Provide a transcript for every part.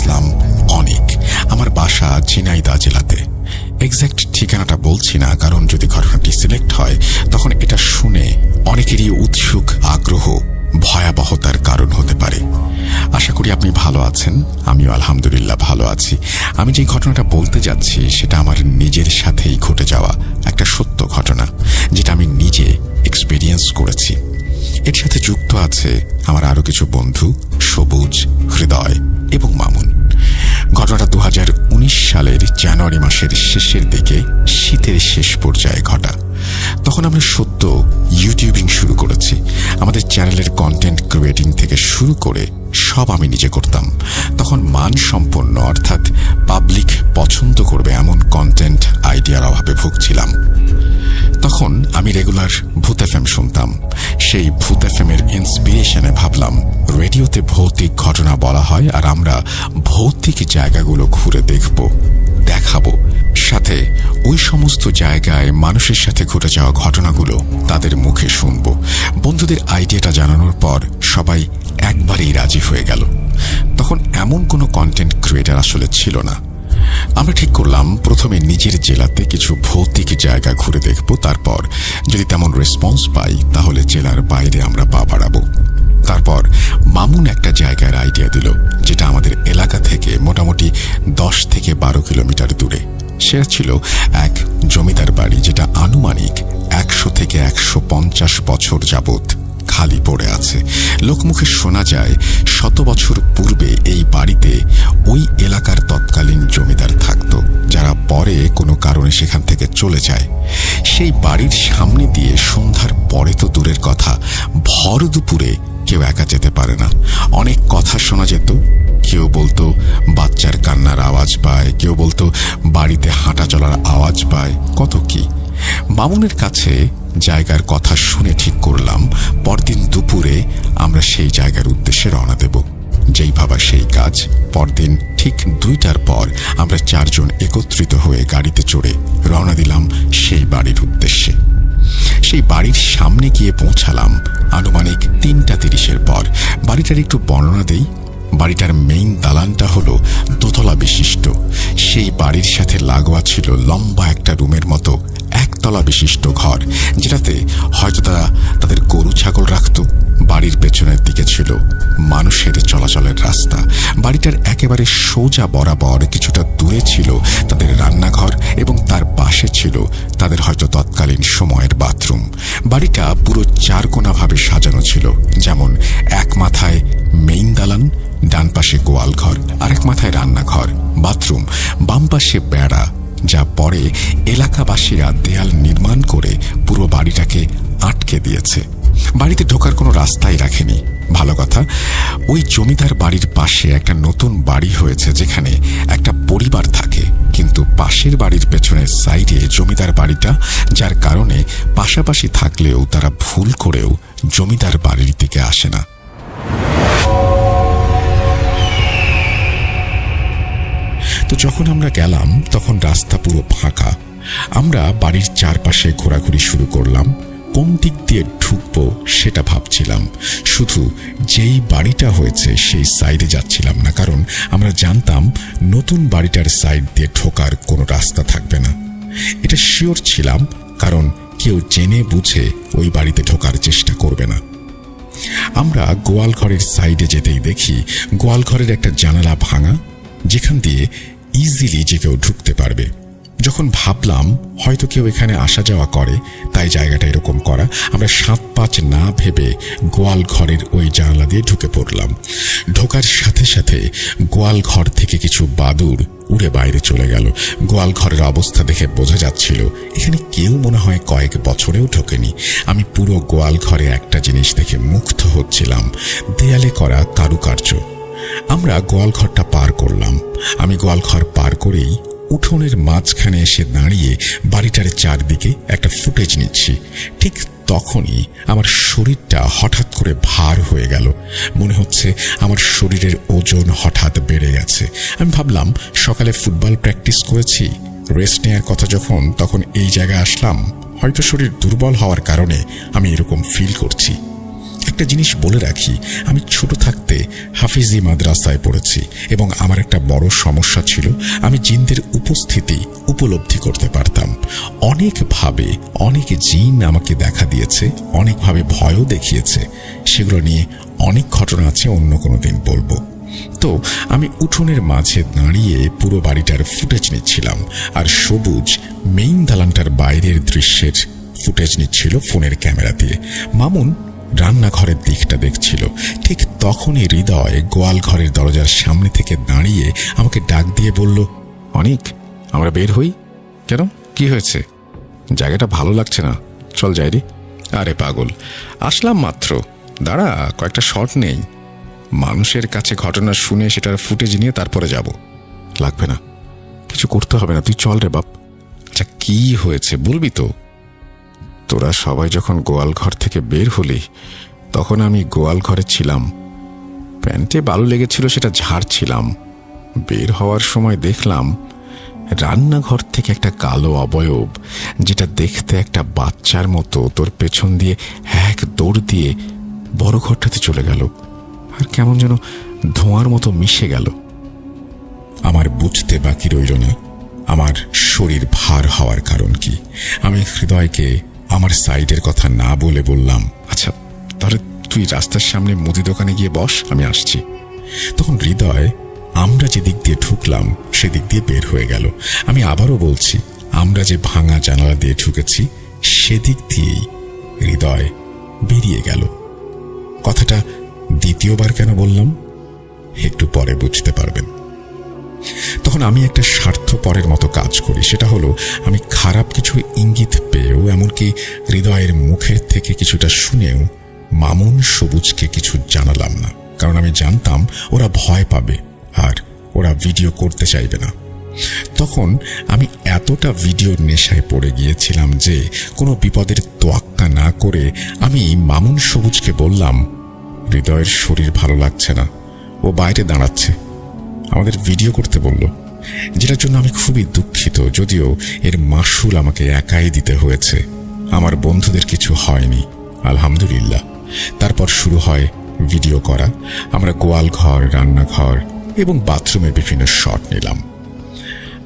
ইসলাম অনিক। আমার বাসা ঝিনাইদহ জেলাতে। এক্স্যাক্ট ঠিকানাটা বলছি না, কারণ যদি ঘটনাটি সিলেক্ট হয় তখন এটা শুনে অনেকেরই উৎসুক আগ্রহ ভয়াবহতার কারণ হতে পারে। আশা করি আপনি ভালো আছেন, আমিও আলহামদুলিল্লাহ ভালো আছি। আমি যে ঘটনাটা বলতে যাচ্ছি সেটা আমার নিজের সাথেই ঘটে যাওয়া একটা সত্য ঘটনা, যেটা আমি নিজে এক্সপেরিয়েন্স করেছি। এর সাথে যুক্ত আছে আমার আরো কিছু বন্ধু সবুজ, হৃদয় এবং মামুন। ঘটনাটা 2019 সালের জানুয়ারি মাসের শেষের দিকে শীতের শেষ পর্যায়ে ঘটা। তখন আমরা সদ্য ইউটিউবিং শুরু করেছি। আমাদের চ্যানেলের কন্টেন্ট ক্রিয়েটিং থেকে শুরু করে সব আমি নিজে করতাম। তখন মানসম্পন্ন অর্থাৎ পাবলিক পছন্দ করবে এমন কন্টেন্ট আইডিয়ার অভাবে ভুগছিলাম। তখন আমি রেগুলার ভূত এফএম শুনতাম। সেই ভূত এফএম এর ইন্সপিরেশনে ভাবলাম রেডিওতে ভৌতিক ঘটনা বলা হয়, আর আমরা ভৌতিক জায়গাগুলো ঘুরে দেখাবো, সাথে ওই সমস্ত জায়গায় মানুষের সাথে ঘটে যাওয়া ঘটনাগুলো তাদের মুখে শুনব। বন্ধুদের আইডিয়াটা জানানোর পর সবাই একবারেই রাজি হয়ে গেল। তখন এমন কোনো কন্টেন্ট ক্রিয়েটর আসলে ছিল না। আমরা ঠিক করলাম প্রথমে নিজের জেলাতে কিছু ভৌতিক জায়গা ঘুরে দেখব, তারপর যদি তেমন রেসপন্স পাই তাহলে জেলার বাইরে আমরা পা বাড়াবো। তারপর মামুন একটা জায়গার আইডিয়া দিল, যেটা আমাদের এলাকা থেকে মোটামুটি 10 থেকে 12 কিলোমিটার দূরে। সেটা ছিল এক জমিদার বাড়ি, যেটা আনুমানিক 100 থেকে 150 বছর যাবৎ খালি পড়ে আছে। লোকমুখে শোনা যায় 100 বছর পূর্বে এই বাড়িতে ওই এলাকার তৎকালীন জমিদার থাকত, যারা পরে কোনো কারণে সেখান থেকে চলে যায়। সেই বাড়ির সামনে দিয়ে সন্ধ্যার পরে তো দূরের কথা, ভর দুপুরে কেউ একা যেতে পারে না। অনেক কথা শোনা যেত। কেউ বলতো বাচ্চার কান্নার আওয়াজ পায়, কেউ বলতো বাড়িতে হাঁটা চলার আওয়াজ পায়, কত কি। মামুনের কাছে জায়গার কথা শুনে ঠিক করলাম পরদিন দুপুরে আমরা সেই জায়গার উদ্দেশ্যে রওনা দেব। যেই ভাবা সেই কাজ। পরদিন ঠিক 2টার পর আমরা 4 জন একত্রিত হয়ে গাড়িতে চড়ে রওনা দিলাম সেই বাড়ির উদ্দেশ্যে। সেই বাড়ির সামনে গিয়ে পৌঁছালাম আনুমানিক 3:30 পর। বাড়িটার একটু বর্ণনা দেই। বাড়িটার মেইন দালানটা হলো দোতলা বিশিষ্ট। সেই বাড়ির সাথে লাগোয়া ছিল লম্বা একটা রুমের মতো একতলা বিশিষ্ট ঘর, যেটাতে হয়তো তারা তাদের গরু ছাগল রাখত। বাড়ির পেছনের দিকে ছিল মানুষের চলাচলের রাস্তা। বাড়িটার একেবারে সোজা বরাবর কিছুটা দূরে ছিল তাদের রান্নাঘর, এবং তার পাশে ছিল তাদের হয়তো তৎকালীন সময়ের বাথরুম। বাড়িটা পুরো 4 কোণাভাবে সাজানো ছিল, যেমন এক মাথায় মেইন দালান, ডান পাশে গোয়াল ঘর, আরেক মাথায় রান্নাঘর, বাথরুম, বাম পাশে বেড়া, যা পরে এলাকাবাসীরা দেয়াল নির্মাণ করে পুরো বাড়িটাকে আটকে দিয়েছে। বাড়িতে ঢোকার কোনো রাস্তাই রাখেনি। ভালো কথা, ওই জমিদার বাড়ির পাশে একটা নতুন বাড়ি হয়েছে, যেখানে একটা পরিবার থাকে, কিন্তু পাশের বাড়ির পেছনের সাইডে জমিদার বাড়িটা, যার কারণে পাশাপাশি থাকলেও তারা ভুল করেও জমিদার বাড়ির দিকে আসে না। তো যখন আমরা গেলাম তখন রাস্তা পুরো ফাঁকা। আমরা বাড়ির চারপাশে ঘোরাঘুরি শুরু করলাম। কোন দিক দিয়ে ঢুকবো সেটা ভাবছিলাম। শুধু যেই বাড়িটা হয়েছে সেই সাইডে যাচ্ছিলাম না, কারণ আমরা জানতাম নতুন বাড়িটার সাইড দিয়ে ঢোকার কোনো রাস্তা থাকবে না। এটা শিওর ছিলাম, কারণ কেউ জেনে বুঝে ওই বাড়িতে ঢোকার চেষ্টা করবে না। আমরা গোয়াল ঘরের সাইডে যেতেই দেখি গোয়াল ঘরের একটা জানালা ভাঙা, যেখান দিয়ে ইজিলি যে কেউ ঢুকতে পারবে। যখন ভাবলাম হয়তো কেউ এখানে আসা যাওয়া করে, তাই জায়গাটা এরকম করা, আমরা 7-5 না ভেবে গোয়াল ঘরের ওই জানালা দিয়ে ঢুকে পড়লাম। ঢোকার সাথে সাথে গোয়াল ঘর থেকে কিছু বাদুড় উড়ে বাইরে চলে গেল। গোয়াল ঘরের অবস্থা দেখে বোঝা যাচ্ছিল এখানে কেউ মনে হয় কয়েক বছরেও ঢোকেনি। আমি পুরো গোয়াল ঘরে একটা জিনিস দেখে মুগ্ধ হচ্ছিলাম, দেয়ালে করা কারুকার্য। আমরা গোয়াল ঘরটা পার করলাম। আমি গোয়াল ঘর পার করেই উঠোনের মাঝখানে এসে দাঁড়িয়ে বাড়িটার চারদিকে একটা ফুটেজ নিচ্ছি। ঠিক তখনই আমার শরীরটা হঠাৎ করে ভার হয়ে গেল। মনে হচ্ছে আমার শরীরের ওজন হঠাৎ বেড়ে গেছে। আমি ভাবলাম সকালে ফুটবল প্র্যাকটিস করেছি, রেস্ট নেওয়ার কথা যখন, তখন এই জায়গায় আসলাম, হয়তো শরীর দুর্বল হওয়ার কারণে আমি এরকম ফিল করছি। একটা জিনিস বলে রাখি, আমি ছোট থাকতে হাফিজি মাদ্রাসায় পড়েছি এবং আমার একটা বড় সমস্যা ছিল, আমি জিনদের উপস্থিতি উপলব্ধি করতে পারতাম। অনেকভাবে অনেক জিন আমাকে দেখা দিয়েছে, অনেকভাবে ভয়ও দেখিয়েছে। সেগুলো নিয়ে অনেক ঘটনা আছে, অন্য কোনো দিন বলবো। তো আমি উঠোনের মাঝে দাঁড়িয়ে পুরো বাড়িটার ফুটেজ নিচ্ছিলাম, আর সবুজ মেইন দালানটার বাইরের দৃশ্যের ফুটেজ নিচ্ছিল ফোনের ক্যামেরা দিয়ে। মামুন রান্নাঘরের দিকটা দেখছিল। ঠিক তখনই হৃদয় গোয়াল ঘরের দরজার সামনে থেকে দাঁড়িয়ে আমাকে ডাক দিয়ে বলল, অনিক, আমরা বের হই। কেন, কি হয়েছে? জায়গাটা ভালো লাগছে না, চল যাই রে। আরে পাগল, আসলাম মাত্র, দাঁড়া, কয়েকটা শট নেই। মানুষের কাছে ঘটনা শুনে সেটার ফুটেজ নিয়ে তারপরে যাব। লাগবে না, কিছু করতে হবে না, তুই চল রে বাপ। আচ্ছা, কি হয়েছে বলবি তো? তোরা সবাই যখন গোয়াল ঘর থেকে বের হলি তখন আমি গোয়াল ঘরে ছিলাম, প্যান্টে বালু লেগেছিল, সেটা ঝাড়ছিলাম। বের হওয়ার সময় দেখলাম রান্নাঘর থেকে একটা কালো অবয়ব, যেটা দেখতে একটা বাচ্চার মতো, তোর পেছন দিয়ে এক দৌড় দিয়ে বড় ঘরটাতে চলে গেল, আর কেমন যেন ধোঁয়ার মতো মিশে গেল। আমার বুঝতে বাকি রইল না আমার শরীর ভার হওয়ার কারণ কি। আমি হৃদয়কে আমার সাইডের কথা না বলে বললাম, আচ্ছা তাহলে তুই রাস্তার সামনে মুদি দোকানে গিয়ে বস, আমি আসছি। তখন হৃদয় আমরা যে দিক দিয়ে ঢুকলাম সেদিক দিয়ে বের হয়ে গেল। আমি আবারও বলছি, আমরা যে ভাঙা জানালা দিয়ে ঢুকেছি সেদিক দিয়েই হৃদয় বেরিয়ে গেল। কথাটা দ্বিতীয়বার কেন বললাম একটু পরে বুঝতে পারবেন। তখন আমি একটা স্বার্থপরের মতো কাজ করি, সেটা হলো আমি খারাপ কিছু ইঙ্গিত পেয়েও, এমনকি হৃদয়ের মুখের থেকে কিছুটা শুনেও মামুন সবুজকে কিছু জানালাম না, কারণ আমি জানতাম ওরা ভয় পাবে আর ওরা ভিডিও করতে চাইবে না। তখন আমি এতটা ভিডিওর নেশায় পড়ে গিয়েছিলাম যে কোনো বিপদের তোয়াক্কা না করে আমি মামুন সবুজকে বললাম, হৃদয়ের শরীর ভালো লাগছে না, ও বাইরে দাঁড়াচ্ছে, আমাদের ভিডিও করতে বলল, যেটার জন্য আমি খুবই দুঃখিত, যদিও এর মাসুল আমাকে একাই দিতে হয়েছে। আমার বন্ধুদের কিছু হয়নি, আলহামদুলিল্লাহ। তারপর শুরু হয় ভিডিও করা। আমরা গোয়াল ঘর, রান্নাঘর এবং বাথরুমের বিভিন্ন শট নিলাম।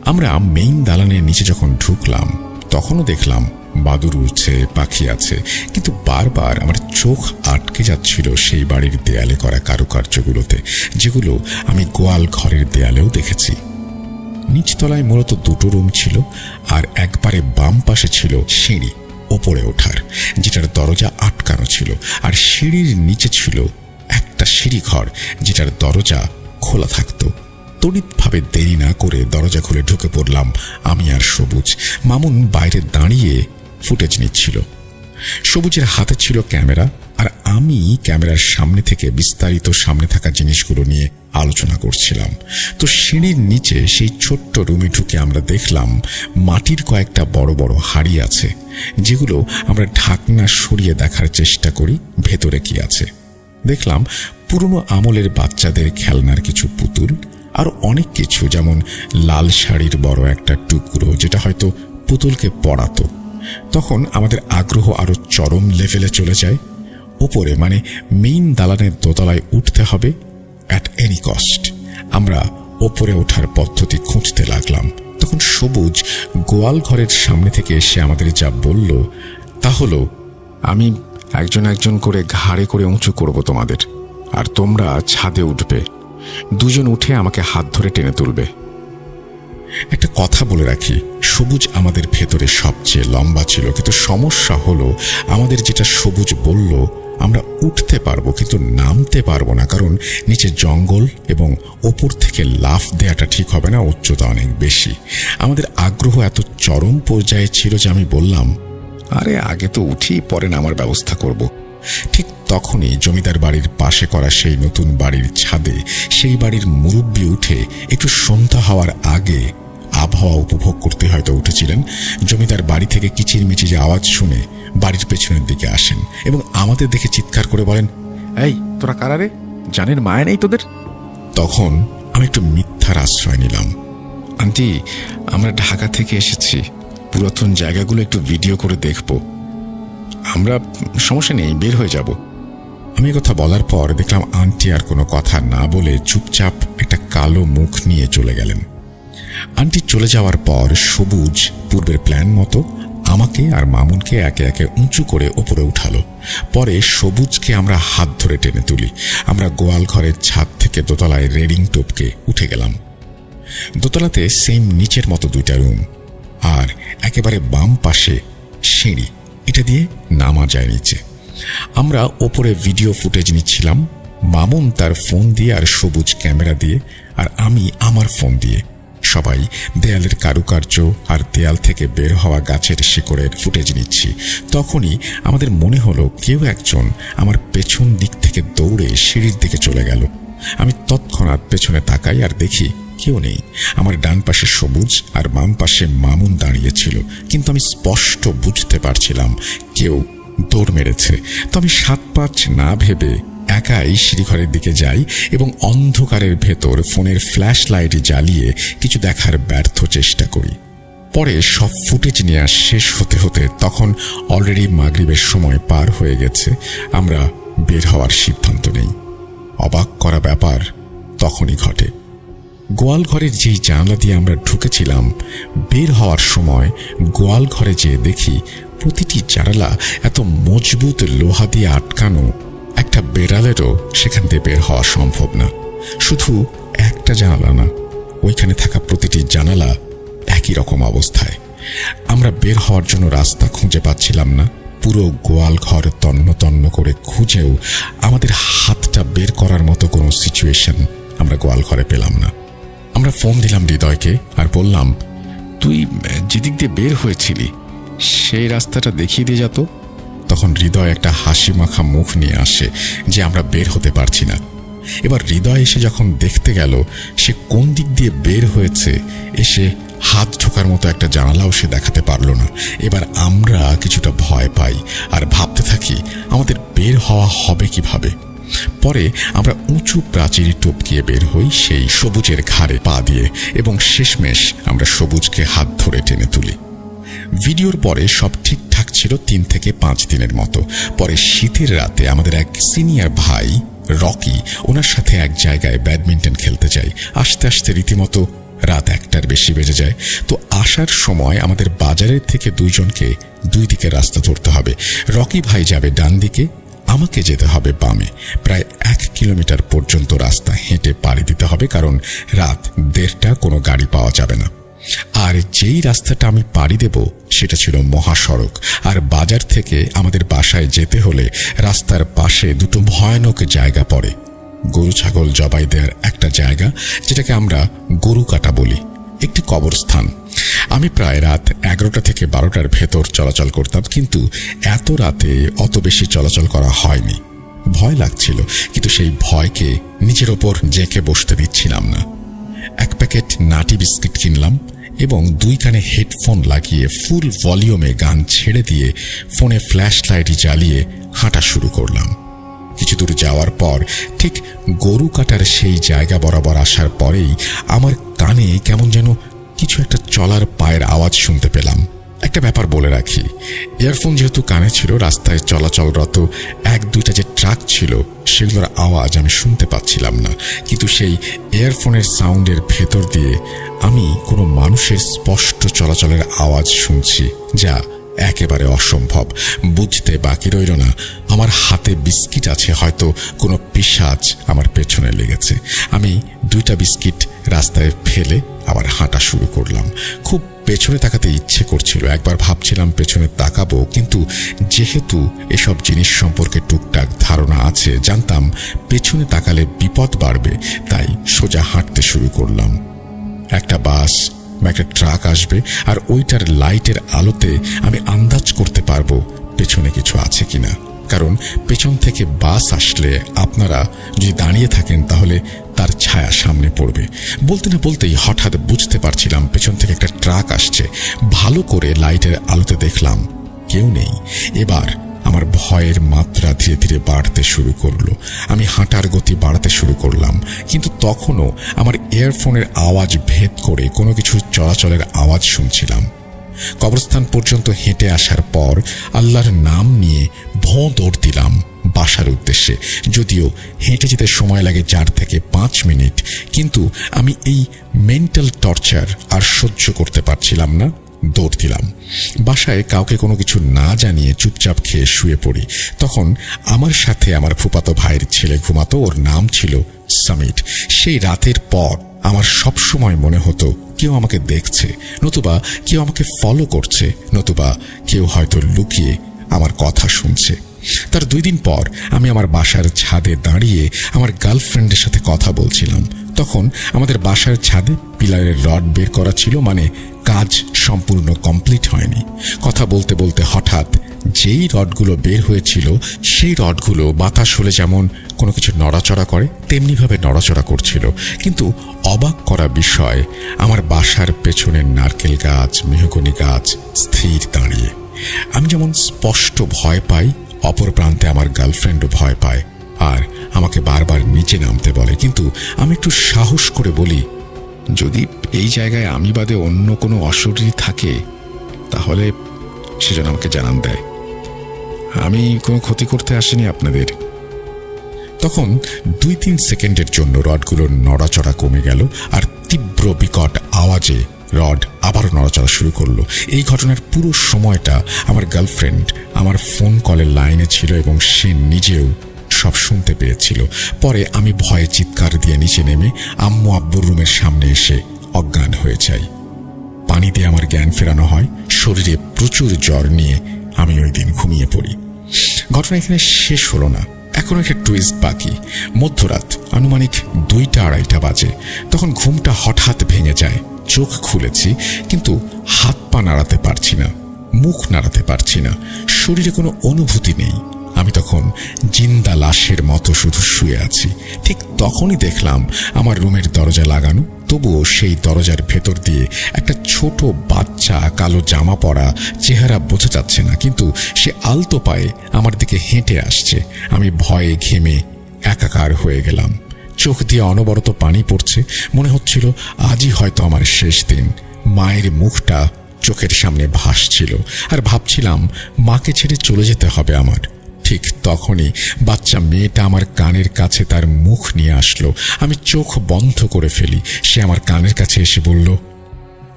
আমরা মেইন দালানের নিচে যখন ঢুকলাম তখনও দেখলাম বাদুড় উড়ছে, পাখি আছে, কিন্তু বারবার আমার চোখ আটকে যাচ্ছিল সেই বাড়ির দেয়ালে করা কারুকার্যগুলোতে, যেগুলো আমি গোয়াল ঘরের দেয়ালেও দেখেছি। নিচতলায় মূলত দুটো রুম ছিল, আর একবারে বাম পাশে ছিল সিঁড়ি ওপরে ওঠার, যেটার দরজা আটকানো ছিল, আর সিঁড়ির নিচে ছিল একটা সিঁড়িঘর যেটার দরজা খোলা থাকতো। তড়িৎভাবে দেরি না করে দরজা খুলে ঢুকে পড়লাম আমি আর সবুজ। মামুন বাইরে দাঁড়িয়ে ফুটেজ নিচ্ছিল। সবুজের হাতে ছিল ক্যামেরা, আর আমি ক্যামেরার সামনে থেকে বিস্তারিত সামনে থাকা জিনিসগুলো নিয়ে আলোচনা করছিলাম। তো সিঁড়ির নিচে সেই ছোট্ট রুমে ঢুকে আমরা দেখলাম মাটির কয়েকটা বড় বড় হাঁড়ি আছে, যেগুলো আমরা ঢাকনা সরিয়ে দেখার চেষ্টা করি ভেতরে কি আছে। দেখলাম পুরনো আমলের বাচ্চাদের খেলনার কিছু পুতুল, আর অনেক কিছু, যেমন লাল শাড়ির বড় একটা টুকরো, যেটা হয়তো পুতুলকে পরাতো। তখন আমাদের আগ্রহ আরো চরম লেভেলে চলে যায়। ওপরে মানে মেইন দালানের দোতলায় উঠতে হবে অ্যাট এনি কস্ট। আমরা ওপরে ওঠার পদ্ধতি খুঁজতে লাগলাম। তখন সবুজ গোয়াল ঘরের সামনে থেকে এসে আমাদের যা বলল তা হলো, আমি একজন একজন করে ঘাড়ে করে উঁচু করব তোমাদের, আর তোমরা ছাদে উঠবে, দুজন উঠে আমাকে হাত ধরে টেনে তুলবে। একটা কথা বলে রাখি, সবুজ আমাদের ভেতরে সবচেয়ে লম্বা ছিল, কিন্তু সমস্যা হলো আমাদের যেটা সবুজ বলল, আমরা উঠতে পারবো কিন্তু নামতে পারবো না, কারণ নিচে জঙ্গল এবং ওপর থেকে লাফ দেওয়াটা ঠিক হবে না, উচ্চতা অনেক বেশি। আমাদের আগ্রহ এত চরম পর্যায়ে ছিল যে আমি বললাম, আরে আগে তো উঠি, পরে নামার ব্যবস্থা করব। ঠিক তখনই জমিদার বাড়ির পাশে করা সেই নতুন বাড়ির ছাদে সেই বাড়ির মুরব্বি উঠে একটু সন্ধ্যা হওয়ার আগে আবহাওয়া উপভোগ করতে হয়তো উঠেছিলেন। জমিদার বাড়ি থেকে কিচিরমিচির আওয়াজ শুনে বাড়ির পেছনের দিকে আসেন এবং আমাদের দেখে চিৎকার করে বলেন, এই তোরা কারা রে, জানের মায়া নেই তোদের? তখন আমি একটু মিথ্যার আশ্রয় নিলাম, আন্টি আমরা ঢাকা থেকে এসেছি, পুরাতন জায়গাগুলো একটু ভিডিও করে দেখব, আমরা সমস্যা নেই, বের হয়ে যাব। আমি কথা বলার পর দেখলাম আন্টি আর কোনো কথা না বলে চুপচাপ একটা কালো মুখ নিয়ে চলে গেলেন। আন্টি চলে যাওয়ার পর সবুজ পূর্বের প্ল্যান মতো আমাকে আর মামুনকে একে একে উঁচু করে ওপরে উঠালো। পরে সবুজকে আমরা হাত ধরে টেনে তুলি। আমরা গোয়াল ঘরের ছাদ থেকে দোতলায় রেলিং টপকে উঠে গেলাম। দোতলাতে সেম নিচের মতো 2টা রুম, আর একেবারে বাম পাশে সিঁড়ি, এটা দিয়ে নামা যায় নিচে। আমরা ওপরে ভিডিও ফুটেজ নিচ্ছিলাম, মামুন তার ফোন দিয়ে আর সবুজ ক্যামেরা দিয়ে, আর আমি আমার ফোন দিয়ে। সবাই দেয়ালের কারুকার্য আর দেয়াল থেকে বের হওয়া গাছের শিকড়ের ফুটেজ নিচ্ছি। তখনই আমাদের মনে হলো কেউ একজন আমার পেছন দিক থেকে দৌড়ে সিঁড়ির দিকে চলে গেল। আমি তৎক্ষণাৎ পেছনে তাকাই আর দেখি কেউ নেই। আমার ডান পাশে সবুজ আর বাম পাশে মামুন দাঁড়িয়েছিল, কিন্তু আমি স্পষ্ট বুঝতে পারছিলাম কেউ দৌড় মেরেছে। তো আমি 7-5 না ভেবে একাই সিঁড়িঘরের দিকে যাই এবং অন্ধকারের ভেতর ফোনের ফ্ল্যাশ লাইট জ্বালিয়ে কিছু দেখার ব্যর্থ চেষ্টা করি। পরে সব ফুটেজ নেওয়া শেষ হতে হতে তখন অলরেডি মাগরিবের সময় পার হয়ে গেছে। আমরা বের হওয়ার সিদ্ধান্ত নেই। অবাক করা ব্যাপার তখনই ঘটে। গোয়াল ঘরের যেই জানলা দিয়ে আমরা ঢুকেছিলাম, বের হওয়ার সময় গোয়াল ঘরে যেয়ে দেখি প্রতিটি জানালা এত মজবুত লোহা দিয়ে আটকানো, একটা বেড়ালেরও সেখান দিয়ে বের হওয়া সম্ভব না। শুধু একটা জানালা না, ওইখানে থাকা প্রতিটি জানালা একই রকম অবস্থায়। আমরা বের হওয়ার জন্য রাস্তা খুঁজে পাচ্ছিলাম না। পুরো গোয়াল ঘর তন্ন তন্ন করে খুঁজেও আমাদের হাতটা বের করার মতো কোনো সিচুয়েশন আমরা গোয়াল ঘরে পেলাম না। আমরা ফোন দিলাম হৃদয়কে আর বললাম, তুই যেদিক দিয়ে বের হয়েছিলি সেই রাস্তাটা দেখিয়ে দিয়ে যেত। তখন হৃদয় একটা হাসি মাখা মুখ নিয়ে আসে যে আমরা বের হতে পারছি না। এবার হৃদয় এসে যখন দেখতে গেল সে কোন দিক দিয়ে বের হয়েছে, এসে হাত ঢোকার মতো একটা জানালাও সে দেখাতে পারলো না। এবার আমরা কিছুটা ভয় পাই আর ভাবতে থাকি আমাদের বের হওয়া হবে কিভাবে। পরে আমরা উঁচু প্রাচীর টপকিয়ে বের হই সেই সবুজের ঘাড়ে পা দিয়ে, এবং শেষমেশ আমরা সবুজকে হাত ধরে টেনে তুলি। ভিডিওর পরে সব ঠিকঠাক ছিল 3 থেকে 5 দিনের মতো। পরে শীতের রাতে আমাদের এক সিনিয়র ভাই রকি, ওনার সাথে এক জায়গায় ব্যাডমিন্টন খেলতে যাই। আস্তে আস্তে রীতিমতো রাত 1টার বেশি বেজে যায়। তো আসার সময় আমাদের বাজারের থেকে 2 জনকে 2 দিকে রাস্তা ধরতে হবে। রকি ভাই যাবে ডান দিকে, আমাকে যেতে হবে বামে। প্রায় 1 কিলোমিটার পর্যন্ত রাস্তা হেঁটে পাড়ি দিতে হবে, কারণ রাত 1:30টা কোনো গাড়ি পাওয়া যাবে না। আর যেই রাস্তাটা আমি পাড়ি দেব সেটা ছিল মহাসড়ক। আর বাজার থেকে আমাদের বাসায় যেতে হলে রাস্তার পাশে 2টো ভয়ানক জায়গা পড়ে। গরু ছাগল জবাই দেওয়ার একটা জায়গা, যেটাকে আমরা গরু কাটা বলি, একটি কবরস্থান। আমি প্রায় রাত 11টা থেকে 12টার ভেতর চলাচল করতাম, কিন্তু এত রাতে অত বেশি চলাচল করা হয়নি। ভয় লাগছিল, কিন্তু সেই ভয়কে নিজের ওপর জেঁকে বসতে দিচ্ছিলাম না। 1 প্যাকেট নাটি বিস্কিট কিনলাম এবং 2 কানে হেডফোন লাগিয়ে ফুল ভলিউমে গান ছেড়ে দিয়ে ফোনে ফ্ল্যাশ লাইট জ্বালিয়ে হাঁটা শুরু করলাম। কিছু দূর যাওয়ার পর ঠিক গরু কাটার সেই জায়গা বরাবর আসার পরেই আমার কানে কেমন যেন কিছু একটা চলার পায়ের আওয়াজ শুনতে পেলাম। একটা ব্যাপার বলে রাখি, ইয়ারফোন যেহেতু কানে ছিল, রাস্তায় চলাচলরত 1-2টা যে ট্রাক ছিল সেগুলোর আওয়াজ আমি শুনতে পাচ্ছিলাম না, কিন্তু সেই ইয়ারফোনের সাউন্ডের ভেতর দিয়ে আমি কোনো মানুষের স্পষ্ট চলাচলের আওয়াজ শুনছি, যা একেবারে অসম্ভব। বুঝতে বাকি রইল না আমার হাতে বিস্কিট আছে, হয়তো কোনো পিশাচ আমার পেছনে লেগেছে। আমি 2টা বিস্কিট রাস্তায় ফেলে আবার হাঁটা শুরু করলাম। খুব পেছনে তাকাতে ইচ্ছে করছিল, একবার ভাবছিলাম পেছনে তাকাবো, কিন্তু যেহেতু এসব জিনিস সম্পর্কে টুকটাক ধারণা আছে, জানতাম পেছনে তাকালে বিপদ বাড়বে, তাই সোজা হাঁটতে শুরু করলাম। একটা বাস বা একটা ট্রাক আসবে আর ওইটার লাইটের আলোতে আমি আন্দাজ করতে পারবো পেছনে কিছু আছে কিনা, কারণ পেছন থেকে বাস আসলে আপনারা যদি দাঁড়িয়ে থাকেন তাহলে তার ছায়া সামনে পড়বে। বলতে না বলতেই হঠাৎ বুঝতে পারছিলাম পেছন থেকে একটা ট্রাক আসছে। ভালো করে লাইটের আলোতে দেখলাম কেউ নেই। এবার আমার ভয়ের মাত্রা ধীরে ধীরে বাড়তে শুরু করলো। আমি হাঁটার গতি বাড়াতে শুরু করলাম, কিন্তু তখনও আমার ইয়ারফোনের আওয়াজ ভেদ করে কোনো কিছু চলাচলের আওয়াজ শুনছিলাম। কবরস্থান পর্যন্ত হেঁটে আসার পর আল্লাহর নাম নিয়ে ভোঁ দৌড় দিলাম। বাসার উদ্দেশ্যে। যদিও হেঁটে যেতে সময় লাগে 4 থেকে 5 মিনিট, কিন্তু আমি এই মেন্টাল টর্চার আর সহ্য করতে পারছিলাম না। দৌড় দিলাম। বাসায় কাউকে কোনো কিছু না জানিয়ে চুপচাপ খেয়ে শুয়ে পড়ি। তখন আমার সাথে আমার ফুফাতো ভাইয়ের ছেলে ঘুমাতো। ওর নাম ছিল সামিট। সেই রাতের পর আমার সব সময় মনে হতো কেউ আমাকে দেখছে, নতুবা কেউ আমাকে ফলো করছে, নতুবা কেউ হয়তো লুকিয়ে আমার কথা শুনছে। তার 2 দিন পর আমি আমার বাসার ছাদে দাঁড়িয়ে আমার গার্লফ্রেন্ডের সাথে কথা বলছিলাম। তখন আমাদের বাসার ছাদে পিলারের রড বের করা ছিল, মানে কাজ সম্পূর্ণ কমপ্লিট হয়নি। কথা বলতে বলতে হঠাৎ যেই রডগুলো বের হয়েছিল সেই রডগুলো বাতাস হলে যেমন কোনো কিছু নড়াচড়া করে তেমনিভাবে নড়াচড়া করছিল। কিন্তু অবাক করা বিষয়, আমার বাসার পেছনের নারকেল গাছ, মেহগনি গাছ স্থির দাঁড়িয়ে। আমি যেমন স্পষ্ট ভয় পাই, অপর প্রান্তে আমার গার্লফ্রেন্ডও ভয় পায় আর আমাকে বারবার নিচে নামতে বলে। কিন্তু আমি একটু সাহস করে বলি, যদি এই জায়গায় আমি বাদে অন্য কোনো অশরীরী থাকে তাহলে সেজন্য আমাকে জানান দেয়, আমি কোনো ক্ষতি করতে আসিনি আপনাদের। তখন 2-3 সেকেন্ডের জন্য রডগুলোর নড়াচড়া কমে গেল আর তীব্র বিকট আওয়াজে রড আবার নড়াচড়া শুরু করলো। এই ঘটনার পুরো সময়টা আমার গার্লফ্রেন্ড আমার ফোন কলের লাইনে ছিল এবং সে নিজেও সব শুনতে পেয়েছিল। পরে আমি ভয়ে চিৎকার দিয়ে নিচে নেমে আম্মু আব্বুর রুমের সামনে এসে অজ্ঞান হয়ে যাই। পানি দিয়ে আমার জ্ঞান ফেরানো হয়। শরীরে প্রচুর জ্বর নিয়ে আমি ওই দিন ঘুমিয়ে পড়ি। ঘটনা এখানে শেষ হলো না, এখনো একটা টুইস্ট বাকি। মধ্যরাত আনুমানিক 2টা-2:30 বাজে। তখন ঘুমটা হঠাৎ ভেঙে যায়। চোখ খুলেছি, কিন্তু হাত পা নাড়াতে পারছি না, মুখ নাড়াতে পারছি না, শরীরে কোনো অনুভূতি নেই। আমি তখন জিন্দা লাশের মতো শুধু শুয়ে আছি। ঠিক তখনই দেখলাম আমার রুমের দরজা লাগানো, তবুও সেই দরজার ভেতর দিয়ে একটা ছোট বাচ্চা, কালো জামা পরা, চেহারা বোঝা যাচ্ছে না, কিন্তু সে আলতো পায়ে আমার দিকে হেঁটে আসছে। আমি ভয়ে ঘেমে একাকার হয়ে গেলাম। চোখ দিয়ে অনবরত পানি পড়ছে। মনে হচ্ছিল আজই হয়তো আমার শেষ দিন। মায়ের মুখটা চোখের সামনে ভাসছিল আর ভাবছিলাম মাকে ছেড়ে চলে যেতে হবে আমার। ঠিক তখনই বাচ্চা মেয়েটা আমার কানের কাছে তার মুখ নিয়ে আসলো। আমি চোখ বন্ধ করে ফেলি। সে আমার কানের কাছে এসে বলল,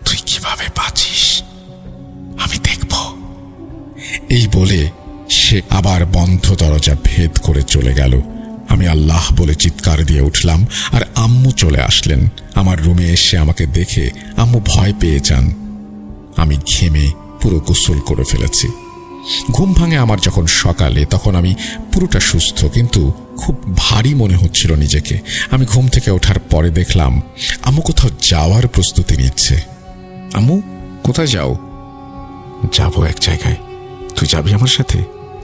তুই কিভাবে বাঁচিস আমি দেখব। এই বলে সে আবার বন্ধ দরজা ভেদ করে চলে গেল। আমি আল্লাহ বলে চিৎকার দিয়ে উঠলাম আর আম্মু চলে আসলেন। আমার রুমে এসে আমাকে দেখে আম্মু ভয় পেয়ে যান। আমি ঘেমে পুরো গোসল করে ফেলেছি। ঘুম ভাঙে আমার যখন সকালে, তখন আমি পুরোটা সুস্থ, কিন্তু খুব ভারী মনে হচ্ছিল নিজেকে। আমি ঘুম থেকে ওঠার পরে দেখলাম আম্মু কোথাও যাওয়ার প্রস্তুতি নিচ্ছে। আম্মু, কোথায় যাও? যাবো এক জায়গায়, তুই যাবি আমার সাথে?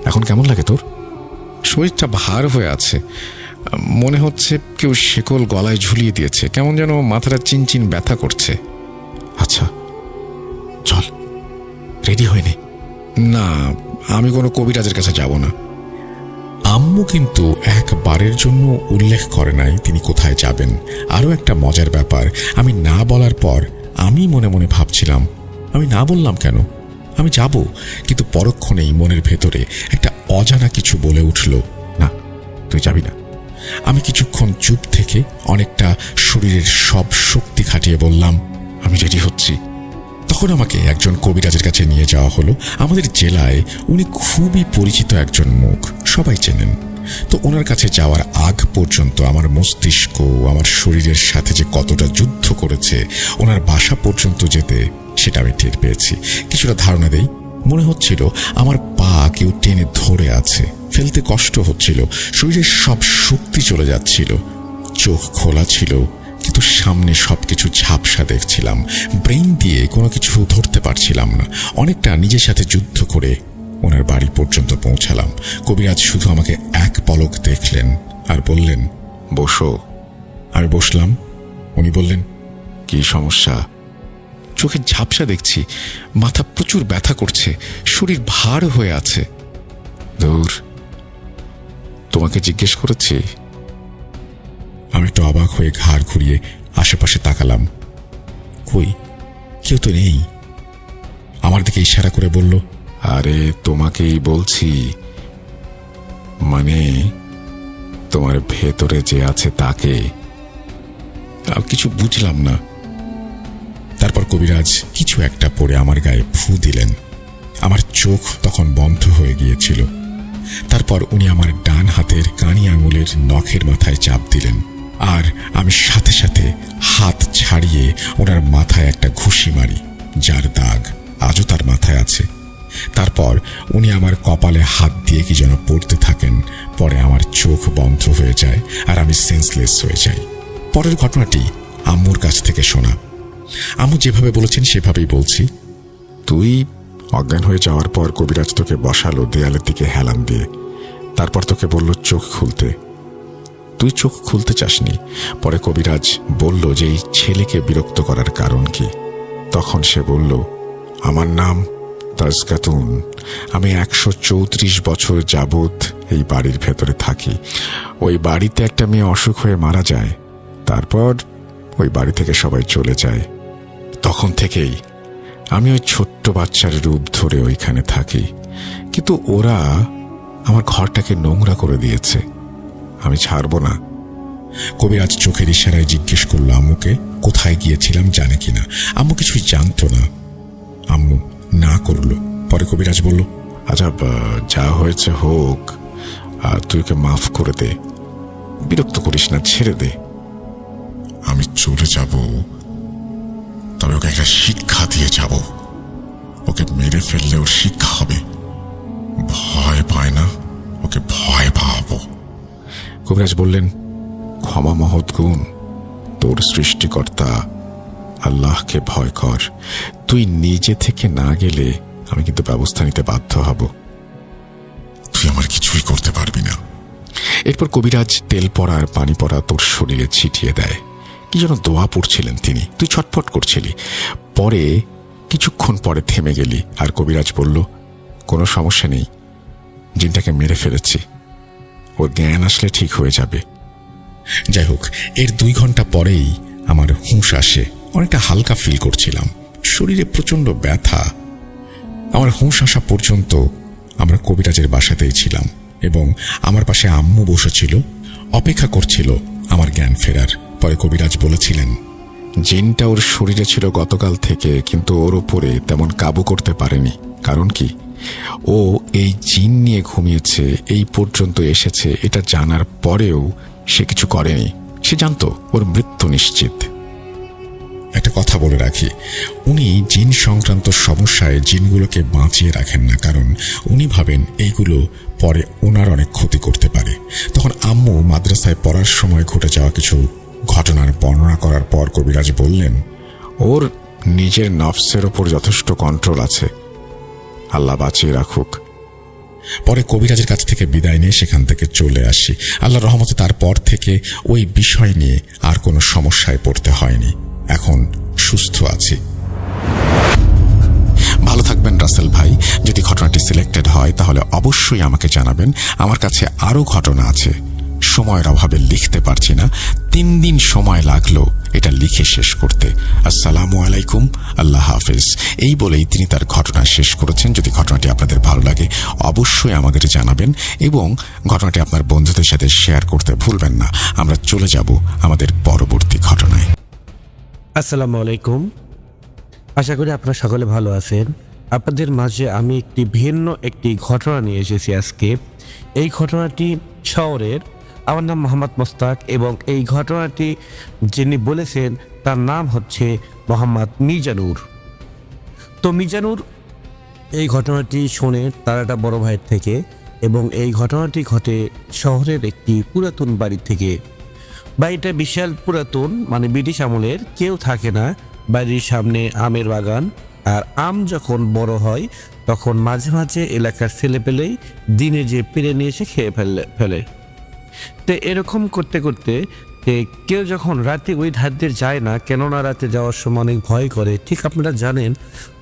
এখন কেমন লাগে তোর? শরীরটা ভার হয়ে আছে, মনে হচ্ছে কেউ শেকল গলায় ঝুলিয়ে দিয়েছে, কেমন যেন মাথাটা চিনচিন ব্যথা করছে। আচ্ছা চল, রেডি হয়ে নে। না, আমি কোনো কবিরাজের কাছে যাব না। আম্মু কিন্তু একবারের জন্য উল্লেখ করে নাই তিনি কোথায় যাবেন। আরও একটা মজার ব্যাপার, আমি না বলার পর আমি মনে মনে ভাবছিলাম আমি না বললাম কেন, আমি যাব। কিন্তু পরক্ষণেই মনের ভেতরে একটা অজানা কিছু বলে উঠল, না তুই যাবি না। আমি কিছুক্ষণ চুপ থেকে অনেকটা শরীরের সব শক্তি খাটিয়ে বললাম, আমি রেডি হচ্ছি। তখন আমাকে একজন কবিরাজের কাছে নিয়ে যাওয়া হলো। আমাদের জেলায় উনি খুবই পরিচিত একজন মুখ, সবাই চেনেন। তো ওনার কাছে যাওয়ার আগ পর্যন্ত আমার মস্তিষ্ক আমার শরীরের সাথে যে কতটা যুদ্ধ করেছে, ওনার বাসা পর্যন্ত যেতে সেটা আমি টের পেয়েছি। কিছুটা ধারণা দেই, মনে হচ্ছিল আমার পা কেউ টেনে ধরে আছে, ফেলতে কষ্ট হচ্ছিল, শরীরের সব শক্তি চলে যাচ্ছিল। চোখ খোলা ছিল, কিন্তু সামনে সবকিছু ঝাপসা দেখছিলাম। ব্রেইন দিয়ে কোনো কিছু ধরতে পারছিলাম না। অনেকটা নিজের সাথে যুদ্ধ করে ওনার বাড়ি পর্যন্ত পৌঁছালাম। কবিরাজ শুধু আমাকে এক পলক দেখলেন আর বললেন, বসো। আমি বসলাম। উনি বললেন, কি সমস্যা? চোখে ঝাপসা দেখছি, মাথা প্রচুর ব্যথা করছে, শরীর ভার হয়ে আছে। দূর, তোমাকে জিজ্ঞেস করেছি। আমি একটু অবাক হয়ে ঘাড় ঘুরিয়ে আশেপাশে তাকালাম। কই, কেউ তো নেই। আমার দিকে ইশারা করে বলল, আরে তোমাকেই বলছি। মানে তোমার ভেতরে যে আছে তাকে? কিছু বুঝলাম না। তারপর কবিরাজ কিছু একটা পড়ে আমার গায়ে ফু দিলেন। আমার চোখ তখন বন্ধ হয়ে গিয়েছিল। তারপর উনি আমার ডান হাতের কানি আঙুলের নখের মাথায় চাপ দিলেন, আর আমি সাথে সাথে হাত ছাড়িয়ে ওনার মাথায় একটা ঘুষি মারি, যার দাগ আজও তার মাথায় আছে। তারপর উনি আমার কপালে হাত দিয়ে কি যেন পড়তে থাকেন। পরে আমার চোখ বন্ধ হয়ে যায় আর আমি সেন্সলেস হয়ে যাই। পরের ঘটনাটি আম্মুর কাছ থেকে শোনা। আম্মু যেভাবে বলেছেন সেভাবেই বলছি। তুই অজ্ঞান হয়ে যাওয়ার পর কবিরাজ তোকে বসালো দেয়ালের দিকে হেলান দিয়ে। তারপর তোকে বলল চোখ খুলতে। তুই চোখ খুলতে চাসনি। পরে কবিরাজ বলল যে এই ছেলেকে বিরক্ত করার কারণ কি। তখন সে বলল, আমার নাম তাজকাতুন। আমি 134 বছর যাবৎ এই বাড়ির ভেতরে থাকি। ওই বাড়িতে একটা মেয়ে অসুখ হয়ে মারা যায়, তারপর ওই বাড়ি থেকে সবাই চলে যায়। তখন থেকেই আমি ওই ছোট্ট বাচ্চার রূপ ধরে ওইখানে থাকি। কিন্তু ওরা আমার ঘরটাকে নোংরা করে দিয়েছে, আমি ছাড়ব না। কবিরাজ চোখের ইশারায় জিজ্ঞেস করলো আম্মুকে কোথায় গিয়েছিলাম জানে কিনা। আম্মু কিছুই জানতো না। আম্মু না করলো। পরে কবিরাজ বলল, আচ্ছা যা হয়েছে হোক, তুই ওকে মাফ করে দে, বিরক্ত করিস না, ছেড়ে দে। আমি চলে যাব, তবে ওকে একটা শিক্ষা দিয়ে যাব। ওকে মেরে ফেললে ওর শিক্ষা হবে। ভয় পায় না, ওকে ভয় পাবো। কবিরাজ বললেন, ক্ষমা মহৎ গুণ, তোর সৃষ্টিকর্তা আল্লাহকে ভয় কর। তুই নিজে থেকে না গেলে আমি কিন্তু ব্যবস্থা নিতে বাধ্য হব। তুই আমার কিছুই করতে পারবি না। এরপর কবিরাজ তেল পড়া আর পানি পড়া তোর শরীরে ছিটিয়ে দেয়। কি যেন দোয়া পড়ছিলেন তিনি। তুই ছটফট করছিলি। পরে কিছুক্ষণ পরে থেমে গেলি আর কবিরাজ বলল, কোনো সমস্যা নেই, জিনটাকে মেরে ফেলেছি, ওর জ্ঞান আসলে ঠিক হয়ে যাবে। যাই হোক, এর 2 ঘন্টা পরেই আমার হুঁশ আসে। অনেকটা হালকা ফিল করছিলাম, শরীরে প্রচন্ড ব্যথা। আমার হুঁশ আসা পর্যন্ত আমরা কবিরাজের বাসাতেই ছিলাম এবং আমার পাশে আম্মু বসেছিল, অপেক্ষা করছিল আমার জ্ঞান ফেরার। পরে কবিরাজ বলেছিলেন, জিনটা ওর শরীরে ছিল গতকাল থেকে, কিন্তু ওর উপরে তেমন কাবু করতে পারেনি। কারণ কি, ও এই জিন নিয়ে ঘুমিয়েছে, এই পর্যন্ত এসেছে, এটা জানার পরেও সে কিছু করেনি। সে জানতো ওর মৃত্যু নিশ্চিত। একটা কথা বলে রাখি, উনি জিন সংক্রান্ত সমস্যায় জিনগুলোকে বাঁচিয়ে রাখেন না, কারণ উনি ভাবেন এইগুলো পরে ওনার অনেক ক্ষতি করতে পারে। তখন আম্মু মাদ্রাসায় পড়ার সময় ঘটে যাওয়া কিছু ঘটনার বর্ণনা করার পর কবিরাজ বললেন, ওর নিজের নফসের ওপর যথেষ্ট কন্ট্রোল আছে, আল্লাহ বাঁচিয়ে রাখুক। পরে কবিরাজের কাছ থেকে বিদায় নিয়ে সেখান থেকে চলে আসি। আল্লাহর রহমতে তারপর থেকে ওই বিষয় নিয়ে আর কোনো সমস্যায় পড়তে হয়নি। এখন সুস্থ আছি। ভালো থাকবেন রাসেল ভাই। যদি ঘটনাটি সিলেক্টেড হয় তাহলে অবশ্যই আমাকে জানাবেন। আমার কাছে আরও ঘটনা আছে, সময়ের অভাবে লিখতে পারছি না। 3 দিন সময় লাগলো এটা লিখে শেষ করতে। আসসালামু আলাইকুম, আল্লাহ হাফেজ, এই বলেই তিনি তার ঘটনা শেষ করেছেন। যদি ঘটনাটি আপনাদের ভালো লাগে অবশ্যই আমাদের জানাবেন এবং ঘটনাটি আপনার বন্ধুদের সাথে শেয়ার করতে ভুলবেন না। আমরা চলে যাব আমাদের পরবর্তী ঘটনায়। আসসালামু আলাইকুম, আশা করি আপনারা সকলে ভালো আছেন। আপনাদের মাঝে আমি ভিন্ন একটি ঘটনা নিয়ে এসেছি আজকে। এই ঘটনাটি শহরের। আমার নাম মোহাম্মদ মোস্তাক এবং এই ঘটনাটি যিনি বলেছেন তার নাম হচ্ছে মোহাম্মদ মিজানুর। তো মিজানুর এই ঘটনাটি শোনে তার একটা বড় ভাইয়ের থেকে এবং এই ঘটনাটি ঘটে শহরের একটি পুরাতন বাড়ি থেকে। বাড়িটা বিশাল পুরাতন, মানে ব্রিটিশ আমলের, কেউ থাকে না। বাড়ির সামনে আমের বাগান, আর আম যখন বড় হয় তখন মাঝে মাঝে এলাকার ছেলেপেলেই দিনে যে পেরে নিয়ে এসে খেয়ে ফেলে। তো এরকম করতে করতে কেউ যখন রাতে ওই ধার দিয়ে যায় না, কেননা রাতে যাওয়ার সময় অনেক ভয় করে। ঠিক আপনারা জানেন,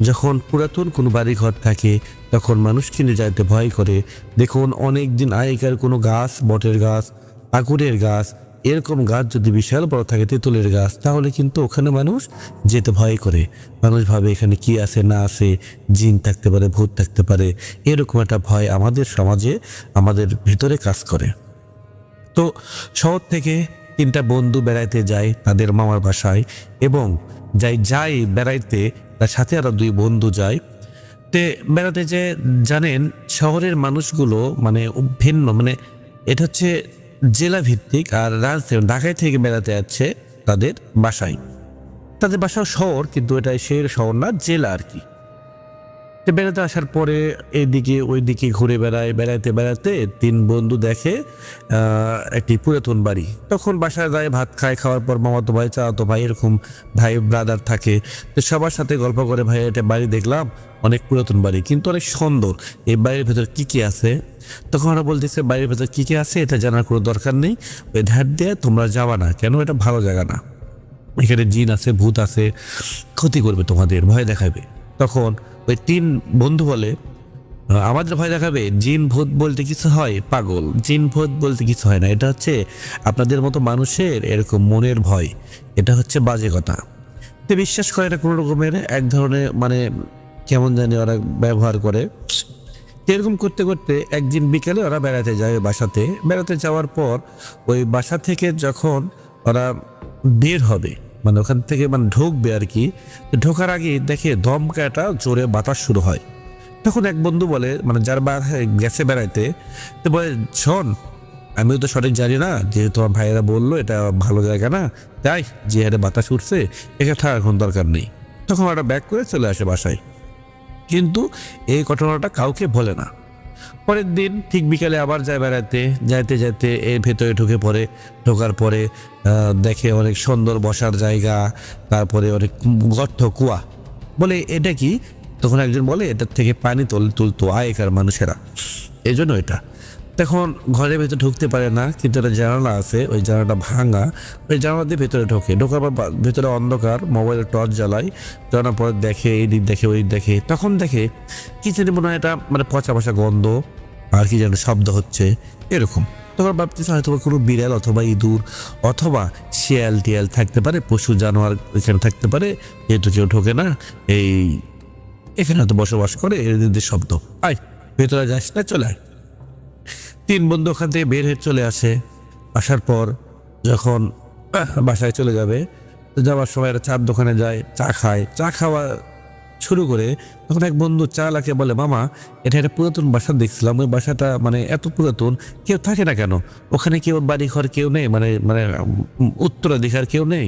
যখন পুরাতন কোনো বাড়িঘর থাকে তখন মানুষ কিনে যাইতে ভয় করে। দেখুন, অনেক দিন আগেকার কোনো গাছ, বটের গাছ, আগুরের গাছ, এরকম গাছ যদি বিশাল বড় থাকে তেঁতুলের গাছ, তাহলে কিন্তু ওখানে মানুষ যেতে ভয় করে। মানুষ ভাবে এখানে কি আছে না আছে, জিন থাকতে পারে, ভূত থাকতে পারে, এরকম একটা ভয় আমাদের সমাজে, আমাদের ভিতরে কাজ করে। তো শহর থেকে 3টা বন্ধু বেড়াইতে যায় তাদের মামার বাসায়, এবং যাই বেড়াইতে তার সাথে আরো 2 বন্ধু যায়। তে বেড়াতে যে জানেন শহরের মানুষগুলো মানে ভিন্ন, মানে এটা হচ্ছে জেলা ভিত্তিক, আর ঢাকায় থেকে বেড়াতে যাচ্ছে তাদের বাসায়। তাদের বাসাও শহর, কিন্তু এটা সে শহর না, জেলা আর কি। তো বেড়াতে আসার পরে এইদিকে ওইদিকে ঘুরে বেড়াতে বেড়াতে 3 বন্ধু দেখে একটি পুরাতন বাড়ি। তখন বাসায় যায়, ভাত খায়, খাওয়ার পর মামাতো ভাই, চাচাতো ভাই, এরকম ভাই ব্রাদার থাকে। তো সবার সাথে গল্প করে, ভাই এটা বাড়ি দেখলাম, অনেক পুরাতন বাড়ি, কিন্তু অনেক সুন্দর, এই বাড়ির ভেতর কি কি আছে? তখন ওরা বলতেছে বাড়ির ভেতর কি কি আছে এটা জানার কোনো দরকার নেই, ওই ধার দিয়ে তোমরা যাবা না, কেন এটা ভালো জায়গা না, এখানে জিন আছে, ভূত আছে, ক্ষতি করবে তোমাদের, ভয় দেখাবে। তখন ওই 3 বন্ধু বলে, আমাদের ভয় দেখাবে? জিন ভূত বলতে কিছু হয় পাগল, জিন ভূত বলতে কিছু হয় না, এটা হচ্ছে আপনাদের মতো মানুষের এরকম মনের ভয়, এটা হচ্ছে বাজে কথা। তো বিশ্বাস করে এটা কোনো রকমের এক ধরনের মানে কেমন জানি ওরা ব্যবহার করে। এরকম করতে করতে একদিন বিকেলে ওরা বেড়াতে যায় ওই বাসাতে। বেড়াতে যাওয়ার পর ওই বাসা থেকে যখন ওরা বের হবে, মানে ওখান থেকে মানে ঢুকবে আর কি, ঢোকার আগে দেখে দমকা একটা জোরে বাতাস শুরু হয়। তখন এক বন্ধু বলে, মানে যার গেছে বেড়াইতে, তো বলে, শোন, আমিও তো সঠিক জানি না, যেহেতু আমার ভাইয়েরা বললো এটা ভালো জায়গা না, তাই যে হারে বাতাস উঠছে এখানে থাকার এখন দরকার নেই। তখন ওরা ব্যাক করে চলে আসে বাসায়, কিন্তু এই ঘটনাটা কাউকে বলে না। পরের দিন ঠিক বিকালে আবার যায় বেড়াতে, যাইতে এর ভেতরে ঢুকে পড়ে। ঢোকার পরে দেখে অনেক সুন্দর বসার জায়গা, তারপরে অনেক গর্ত, কুয়া। বলে এটা কি? তখন একজন বলে এটার থেকে পানি তুলতো আগেকার মানুষেরা, এই জন্য এটা। তখন ঘরের ভেতরে ঢুকতে পারে না, কিন্তু একটা জানালা আছে, ওই জানালাটা ভাঙা, ওই জানালা দিয়ে ভেতরে ঢোকার পর ভেতরে অন্ধকার, মোবাইলের টর্চ জ্বালায়, জানার পর দেখে এই দিক দেখে ওই দেখে, তখন দেখে কি জানি মনে হয় এটা মানে পচা পচা গন্ধ, আর কি যেন শব্দ হচ্ছে এরকম। তখন ভাবতেছে হয়তো কোনো বিড়াল অথবা ইঁদুর অথবা শিয়াল টিয়াল থাকতে পারে, পশু জানোয়ার এখানে থাকতে পারে, যেহেতু কেউ ঢোকে না, এখানে হয়তো বসবাস করে, এদের শব্দ। আয় ভেতরে যাস না, চলে আয়। 3 বন্ধু ওখান থেকে বের হয়ে চলে আসে। আসার পর যখন বাসায় চলে যাবে, যাওয়ার সময় একটা চার দোকানে যায়, চা খায়। চা খাওয়া শুরু করে তখন এক বন্ধু চা লাকে বলে, মামা এটা একটা পুরাতন বাসা দেখছিলাম, ওই বাসাটা মানে এত পুরাতন, কেউ থাকে না কেন? ওখানে কেউ বাড়ি ঘর কেউ নেই, মানে মানে উত্তরাধিকার কেউ নেই?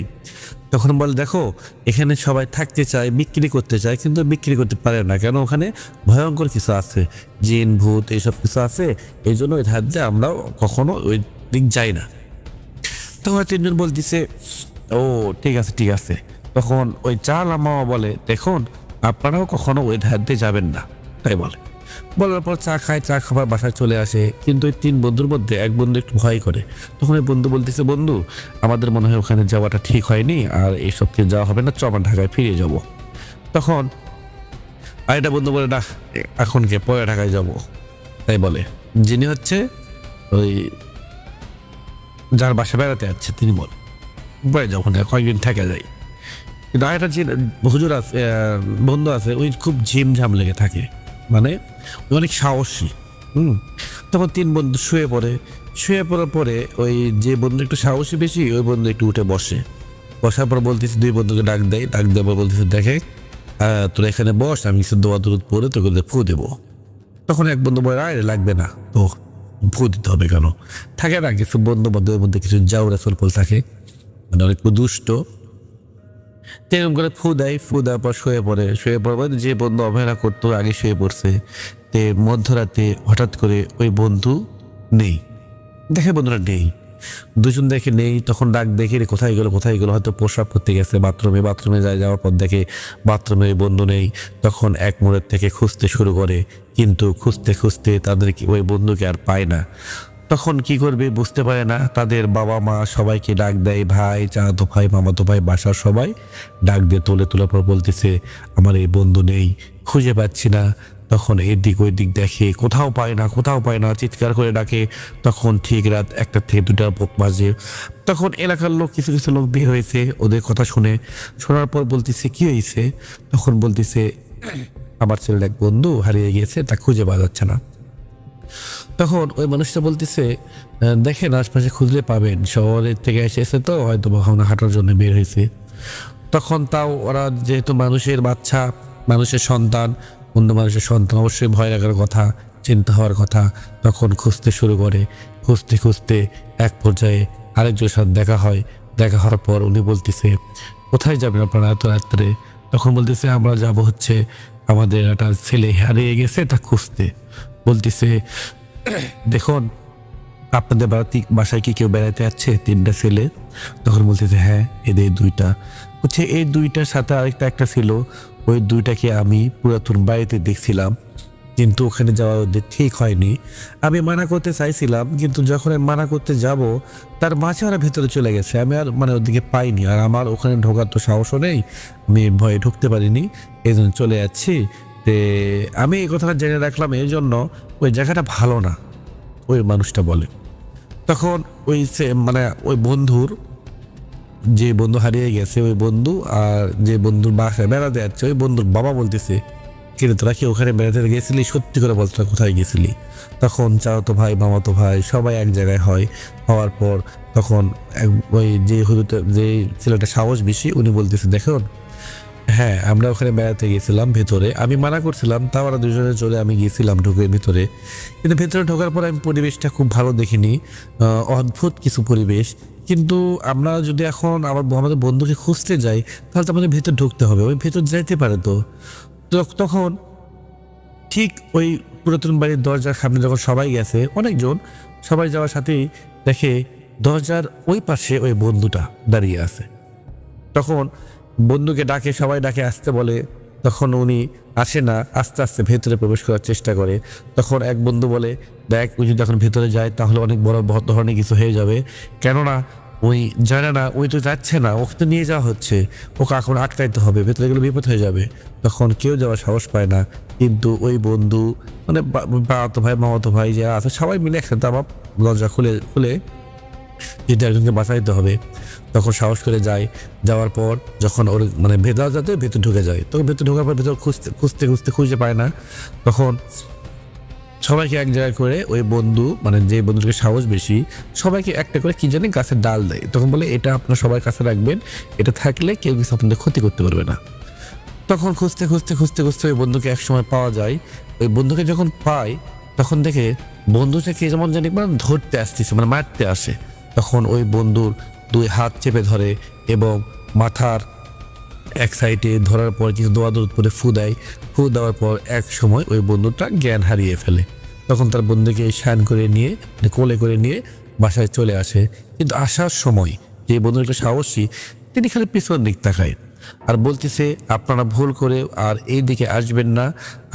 তখন বলে, দেখো এখানে সবাই থাকতে চায়, বিক্রি করতে চায়, কিন্তু বিক্রি করতে পারে না, কেন? ওখানে ভয়ঙ্কর কিছু আছে, জিন ভূত এইসব কিছু আছে, এই জন্য ওই ধার দিয়ে আমরাও কখনো ওই দিক যাই না। তখন 3 জন বলতেছে, ও ঠিক আছে ঠিক আছে। তখন ওই চাল মামা বলে, দেখুন আপনারাও কখনো ওই ধার দিয়ে যাবেন না, তাই বলে। বলার পর চা খায়, চা খাবার বাসায় চলে আসে। কিন্তু ওই 3 বন্ধুর মধ্যে এক বন্ধু একটু ভয় করে। তখন ওই বন্ধু বলতেছে, বন্ধু আমাদের মনে হয় ওখানে যাওয়াটা ঠিক হয়নি, আর এইসব কিছু যাওয়া হবে না, চ আমরা ঢাকায় ফিরে যাব। তখন আরেকটা বন্ধু বলে, না এখন কে, পরে ঢাকায় যাব, তাই বলে। যিনি হচ্ছে ওই যার বাসা বেড়াতে যাচ্ছে তিনি বলে, পরে যাবো না, কয়েকদিন থেকে যায়। কিন্তু আরেকটা যে হুজুর আছে, বন্ধু আছে, ওই খুব ঝিমঝাম লেগে থাকে, মানে অনেক সাহসী। তখন 3 বন্ধু শুয়ে পড়ার পরে ওই যে বন্ধু একটু সাহসী বেশি, ওই বন্ধু একটু উঠে বসার পর বলতেছে, 2 বন্ধুকে ডাক দেওয়ার বলতেছে, দেখে তোরা এখানে বস, আমি কিছু দোয়া দূরত পরে তোকে ফু দেবো। তখন এক বন্ধু বলে, আরে লাগবে না, তো ফু দিতে হবে কেন? থাকে না কিছু বন্ধু বান্ধবের মধ্যে কিছু জাউরা সলপল থাকে, মানে অনেক দুষ্ট। তেরকম করে ফু দেওয়ার পর শুয়ে পড়ে যে বন্ধু অবহেলা করতো আগে শুয়ে পড়ছে। তে মধ্যরাতে হঠাৎ করে ওই বন্ধু নেই, দেখে বন্ধুরা নেই, 2 জন দেখে নেই। তখন ডাক দেখে কোথায় গেলো, হয়তো প্রস্রাব করতে গেছে বাথরুমে যাওয়ার পর দেখে বাথরুমে ওই বন্ধু নেই। তখন এক মোড়ের থেকে খুঁজতে শুরু করে, কিন্তু খুঁজতে তাদেরকে ওই বন্ধুকে আর পায় না। তখন কি করবে বুঝতে পারে না, তাদের বাবা মা সবাইকে ডাক দেয়, ভাই, চাচাতো ভাই, মামাতো ভাই, বাসার সবাই ডাক দিয়ে তোলার পর বলতেছে, আমার এই বন্ধু নেই, খুঁজে পাচ্ছি না। তখন এদিক ওই দিক দেখে, কোথাও পায় না, চিৎকার করে ডাকে। তখন ঠিক রাত 1টা থেকে 2টা বাজে। তখন এলাকার লোক কিছু কিছু লোক বের হয়েছে, ওদের কথা শোনার পর বলতেছে কি হয়েছে? তখন বলতেছে আমার ছেলের এক বন্ধু হারিয়ে গিয়েছে, তা খুঁজে পাওয়া যাচ্ছে না। তখন ওই মানুষটা বলতেছে দেখেন আশপাশে খুঁজলে পাবেন, শহরের থেকে এসেছে তো হয়তো ভাবনা হাঁটার জন্য বের হয়েছে। তখন তাও ওরা যেহেতু মানুষের বাচ্চা, মানুষের সন্তান, অন্য মানুষের সন্তান, অবশ্যই ভয় লাগার কথা, চিন্তা হওয়ার কথা। তখন খুঁজতে শুরু করে, খুঁজতে এক পর্যায়ে আরেকজনের সাথে দেখা হওয়ার পর উনি বলতেছে কোথায় যাবেন আপনারা এত রাত্রে? তখন বলতেছে আমরা যাব হচ্ছে আমাদের একটা ছেলে হারিয়ে গেছে, তা খুঁজতে। বলতেছে দেখুন আপনাদের বাসায় কি কেউ বেড়াতে যাচ্ছে? 3টা ছেলে। তখন বলতেছে হ্যাঁ এদের 2টা। হচ্ছে এই 2টার সাথে একটা ছিল, ওই 2টাকে আমি পুরাতন বাড়িতে দেখছিলাম, কিন্তু ওখানে যাওয়া ওদের ঠিক হয়নি। আমি মানা করতে চাইছিলাম, কিন্তু যখন আমি মানা করতে যাব তার মাঝে ওরা ভেতরে চলে গেছে, আমি আর ওদিকে পাইনি। আর আমার ওখানে ঢোকার তো সাহসও নেই, আমি ভয়ে ঢুকতে পারিনি, এই জন্য চলে যাচ্ছি। তে আমি এই কথাটা জেনে রাখলাম এই জন্য ওই জায়গাটা ভালো না, ওই মানুষটা বলে। তখন ওই বন্ধুর, যে বন্ধু হারিয়ে গেছে ওই বন্ধু আর যে বন্ধুর বাসায় বেড়াতে যাচ্ছে ওই বন্ধুর বাবা বলতেছে কিরে তোরা কি ওখানে বেড়াতে গেছিলি? সত্যি করে বলতো কোথায় গেছিলি? তখন চাচাতো ভাই, মামাতো ভাই সবাই এক জায়গায় হওয়ার পর তখন ওই যে ছেলেটা সাহস বেশি উনি বলতেছে দেখুন হ্যাঁ আমরা ওখানে বেড়াতে গেছিলাম ভেতরে, আমি মানা করছিলাম, তাও আমরা দুজনে চলে আমি গেছিলাম ঢুকে ভিতরে। কিন্তু ভেতরে ঢোকার পর আমি পরিবেশটা খুব ভালো দেখিনি, অদ্ভুত কিছু পরিবেশ। কিন্তু আমরা যদি এখন আমাদের বন্ধুকে খুঁজতে যাই তাহলে তো আমাদের ভেতর ঢুকতে হবে, ওই ভেতর যাইতে পারে তো। তখন ঠিক ওই পুরাতন বাড়ির দরজার সামনে যখন সবাই গেছে, অনেকজন, সবাই যাওয়ার সাথেই দেখে দরজার ওই পাশে ওই বন্ধুটা দাঁড়িয়ে আছে। তখন বন্ধুকে ডাকে, সবাই ডাকে আসতে বলে, তখন উনি আসে না, আস্তে আস্তে ভেতরে প্রবেশ করার চেষ্টা করে। তখন এক বন্ধু বলে দেখ ওই যদি এখন ভেতরে যায় তাহলে অনেক বড় ধরনের কিছু হয়ে যাবে, কেননা ওই জানে না, ওই তো যাচ্ছে না, ওকে তো নিয়ে যাওয়া হচ্ছে, ওকে এখন আটকাইতে হবে, ভেতরে গেলে বিপদ হয়ে যাবে। তখন কেউ যাওয়ার সাহস পায় না, কিন্তু ওই বন্ধু বাবাতো ভাই, মামাতো ভাই যে আছে সবাই মিলে একসাথে আমার দরজা খুলে যেটা একজনকে বাঁচাইতে হবে, তখন সাহস করে যাওয়ার পর যখন ওর দরজাতে ভেতর ঢুকে যায়, তখন ভেতর ঢোকার পর ভেতর খুঁজতে খুঁজে পায় না। তখন সবাইকে এক জায়গায় করে ওই বন্ধু যে বন্ধুকে সাহস বেশি সবাইকে একটা করে কি জানি গাছের ডাল দেয়। তখন বলে এটা আপনার সবার কাছে রাখবেন, এটা থাকলে কেউ কিছু আপনাদের ক্ষতি করতে পারবে না। তখন খুঁজতে ওই বন্ধুকে এক সময় পাওয়া যায়। ওই বন্ধুকে যখন পায় তখন দেখে বন্ধুটাকে যেমন জানি ধরতে আসতেছে, মারতে আসে। তখন ওই বন্ধুর 2 হাত চেপে ধরে এবং মাথার এক সাইডে ধরার পর কিছু দোয়াদুদ করে ফু দেওয়ার পর এক সময় ওই বন্ধুটা জ্ঞান হারিয়ে ফেলে। তখন তার বন্ধুকে শান করে নিয়ে কোলে করে নিয়ে বাসায় চলে আসে। কিন্তু আসার সময় যে বন্ধুটা সাহসী, তিনি খালি পিছন দিক তাকায় আর বলতেছে আপনারা ভুল করে আর এই দিকে আসবেন না,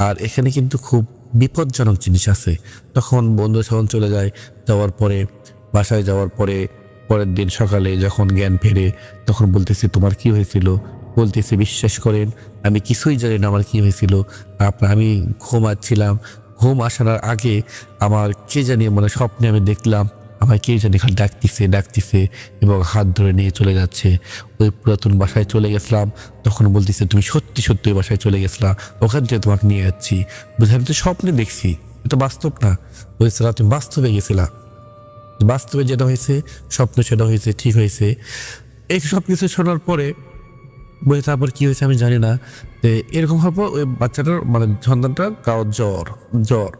আর এখানে কিন্তু খুব বিপজ্জনক জিনিস আছে। তখন বন্ধু যখন চলে বাসায় যাওয়ার পরে পরের দিন সকালে যখন জ্ঞান ফেরে তখন বলতেছে তোমার কি হয়েছিল? বলতেছে বিশ্বাস করেন আমি কিছুই জানি না আমার কি হয়েছিল, আমি ঘুমাচ্ছিলাম, ঘুম আসার আগে আমার কে জানি স্বপ্নে আমি দেখলাম আমার কে জানি খালি ডাকতেছে এবং হাত ধরে নিয়ে চলে যাচ্ছে। ওই পুরাতন বাসায় চলে গেছিলাম। তখন বলতেছে তুমি সত্যি ওই বাসায় চলে গেছিলাম, ওখান থেকে তোমাকে নিয়ে যাচ্ছি। বুঝলাম আমি তো স্বপ্নে দেখছি, এটা বাস্তব না। বলছে তুমি বাস্তবে গেছিলাম, বাস্তবে যেটা হয়েছে স্বপ্ন সেটা হয়েছে, ঠিক হয়েছে। এই সব কিছু শোনার পরে বলে তারপর কি হয়েছে আমি জানি না। এরকম হওয়ার পর ওই বাচ্চাটার সন্তানটা কারো জ্বর।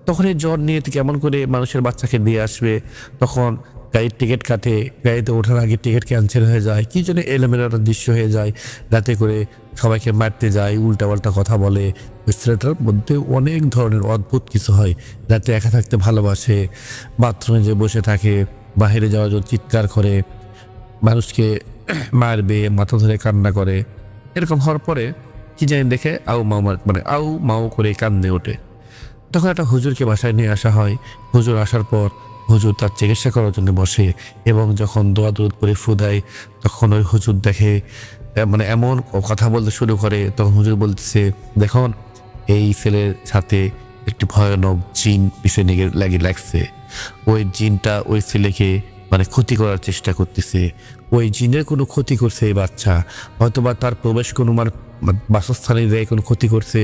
তখন এই জ্বর নিয়ে কেমন করে মানুষের বাচ্চাকে দিয়ে আসবে, তখন গাড়ির টিকিট কাটে, গাড়িতে ওঠার আগে টিকিট ক্যান্সেল হয়ে যায়, কি জন্য এলোমেলো একটা দৃশ্য হয়ে যায়। রাতে করে সবাইকে মারতে যায়, উল্টাপাল্টা কথা বলে। ওই ছেলেটার মধ্যে অনেক ধরনের অদ্ভুত কিছু হয়। রাতে একা থাকতে ভালোবাসে, বাথরুমে যে বসে থাকে, বাইরে যাওয়ার জন্য চিৎকার করে, মানুষকে মারবে, মাথা ধরে কান্না করে। এরকম হওয়ার পরে কি জানি দেখে আউ মাউ করে কান্দে ওঠে। তখন একটা হুজুরকে বাসায় নিয়ে আসা হয়। হুজুর আসার পর হুজুর তার চিকিৎসা করার জন্য বসে এবং যখন দোয়া দরুদ করে ফু দেয় তখন ওই হুজুর দেখে এমন কথা বলতে শুরু করে। তখন হুজুর বলতেছে দেখুন এই ছেলের সাথে একটি ভয়ানক জিন পিছনে লাগে লাগছে। ওই জিনটা ওই ছেলেকে মানে ক্ষতি করার চেষ্টা করতেছে। ওই জিনের কোনো ক্ষতি করছে এই বাচ্চা, হয়তোবা তার প্রবেশ কোনো বাসস্থানে যেয়ে কোনো ক্ষতি করছে,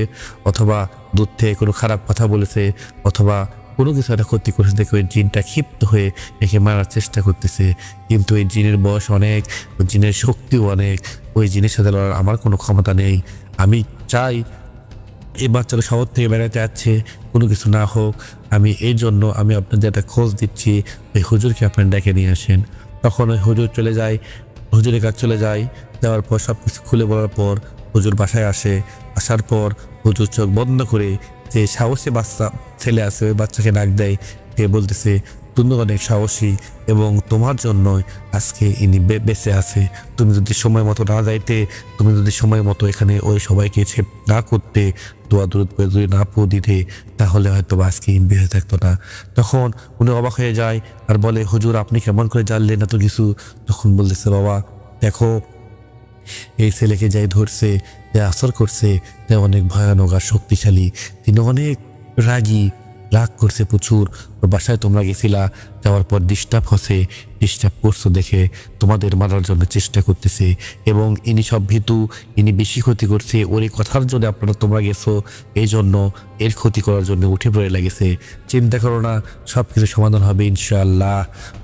অথবা দূর থেকে কোনো খারাপ কথা বলেছে, অথবা কোনো কিছু একটা ক্ষতি করছে দেখে ওই জিনটা ক্ষিপ্ত হয়ে একে মারার চেষ্টা করতেছে। কিন্তু এই জিনের বয়স অনেক, ওই জিনের শক্তিও অনেক, ওই জিনের সাথে লড়ার আমার কোনো ক্ষমতা নেই। আমি চাই এই বাচ্চারা শহর থেকে বেড়াতে যাচ্ছে, কোনো কিছু না হোক। আমি এই জন্য আমি আপনাদের একটা খোঁজ দিচ্ছি, ওই হুজুরকে আপনার ডেকে নিয়ে আসেন। তখন ওই হুজুর চলে যায়, হুজুরের কাছে চলে যায়। যাওয়ার পর সব কিছু খুলে বলার পর হুজুর বাসায় আসে। আসার পর হুজুর চোখ বন্ধ করে যে সাহসী বাচ্চা ছেলে আছে ওই বাচ্চাকে ডাক দেয়। সে বলতেছে, তুমি অনেক সাহসী এবং তোমার জন্যই আজকে ইনি বেঁচে আছে। তুমি যদি সময় মতো না যাইতে, তুমি যদি সময় মতো এখানে ওই সবাইকে ছেপ না করতে, দোয়া দরুদ করে যদি না পো দিতে, তাহলে হয়তো আজকে ইনি বেঁচে থাকতো না। তখন উনি অবাক হয়ে যায় আর বলে, হুজুর আপনি কেমন করে জানলেন এত কিছু? তখন বলতেছে, বাবা দেখো, এই ছেলেকে যাই ধরছে, যে আসর করছে, যে অনেক ভয়ানক আর শক্তিশালী। তিনি অনেক রাগ করছে প্রচুর। ওর বাসায় তোমরা গেছিলা, যাওয়ার পর ডিস্টার্ব করছো দেখে তোমাদের মারার জন্য চেষ্টা করতেছে, এবং ইনি সব ভীতু, ইনি বেশি ক্ষতি করছে। ওর এই কথার জন্য তোমরা গেছো, এই জন্য এর ক্ষতি করার জন্য উঠে পড়ে লেগেছে। চিন্তা করো না, সব কিছু সমাধান হবে ইনশাআল্লাহ।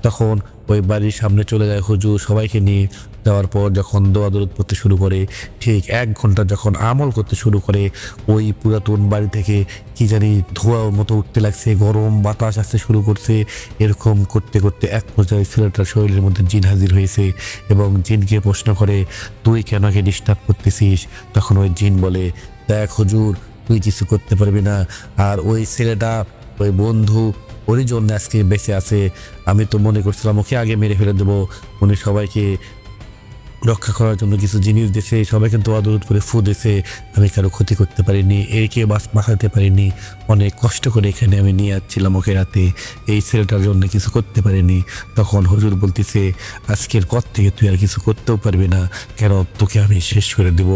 তখন ওই বাড়ির সামনে চলে যায় হুজুর সবাইকে নিয়ে। যাওয়ার পর যখন দোয়া দরুদ পড়তে শুরু করে, ঠিক 1 ঘন্টা যখন আমল করতে শুরু করে, ওই পুরাতন বাড়ি থেকে কি জানি ধোঁয়ার মতো উঠতে লাগছে, গরম বাতাস আসতে শুরু করছে। এরকম করতে করতে এক পর্যায়ে ছেলেটার শরীরের মধ্যে জিন হাজির হয়েছে, এবং জিনকে প্রশ্ন করে, তুই কেন আগে ডিস্টার্ব করতেছিস? তখন ওই জিন বলে, দেখ হুজুর, তুই কিছু করতে পারবি না। আর ওই ছেলেটা, ওই বন্ধু, ওরই জন্য আজকে বেঁচে আছে। আমি তো মনে করছিলাম ওকে আগে মেরে ফেলে দেবো। উনি সবাইকে রক্ষা করার জন্য কিছু জিনিস দিয়েছে, সবাইকে দোয়া দরুদ করে ফু দিয়েছে। আমি কারো ক্ষতি করতে পারিনি, একে বাঁচাতে পারিনি। অনেক কষ্ট করে এখানে আমি নিয়ে যাচ্ছিলাম ওকে রাতে, এই ছেলেটার জন্য কিছু করতে পারিনি। তখন হুজুর বলতেছে, আজকের পর থেকে তুই আর কিছু করতেও পারবি না, কেন তোকে আমি শেষ করে দেব।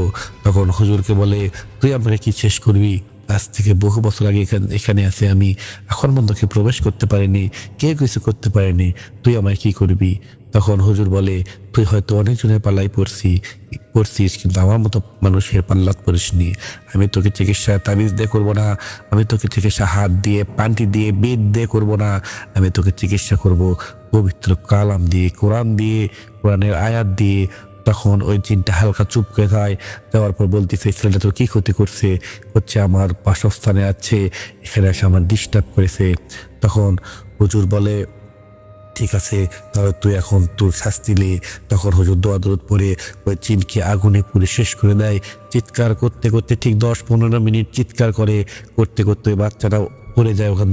তখন হুজুরকে বলে, তুই আমাকে কি শেষ করবি? আজ থেকে বহু বছর আগে এখানে আছে আমি, এখন পর্যন্ত কেউ প্রবেশ করতে পারিনি, কেউ কিছু করতে পারেনি, তুই আমায় কি করবি? তখন হুজুর বলে, তুই হয়তো অনেকজনের পাল্লায় পড়ছিস, কিন্তু আমার মতো মানুষের পাল্লাত পড়িসনি। আমি তোকে চিকিৎসা তাবিজ দিয়ে করবো না, আমি তোকে চিকিৎসা হাত দিয়ে, পান্টি দিয়ে, বেদ দিয়ে করবো না। আমি তোকে চিকিৎসা করব পবিত্র কালাম দিয়ে, কোরআন দিয়ে, কোরআনের আয়াত দিয়ে। তখন ওই জিনটা হালকা চুপ করে যায়। যাওয়ার পর বলতেছে, ছেলেটা তো কি ক্ষতি করছে? হচ্ছে আমার বাসস্থানে আছে, এখানে এসে আমার ডিস্টার্ব করেছে। তখন হুজুর বলে, ঠিক আছে, তাহলে তুই এখন তোর শাস্তি নে। তখন হুজুর দোয়া দরুদ পড়ে ওই জিনকে আগুনে পুড়ে শেষ করে দেয়। চিৎকার করতে করতে ঠিক 10-15 মিনিট চিৎকার করতে ওই বাচ্চাটা পড়ে যায় ওখান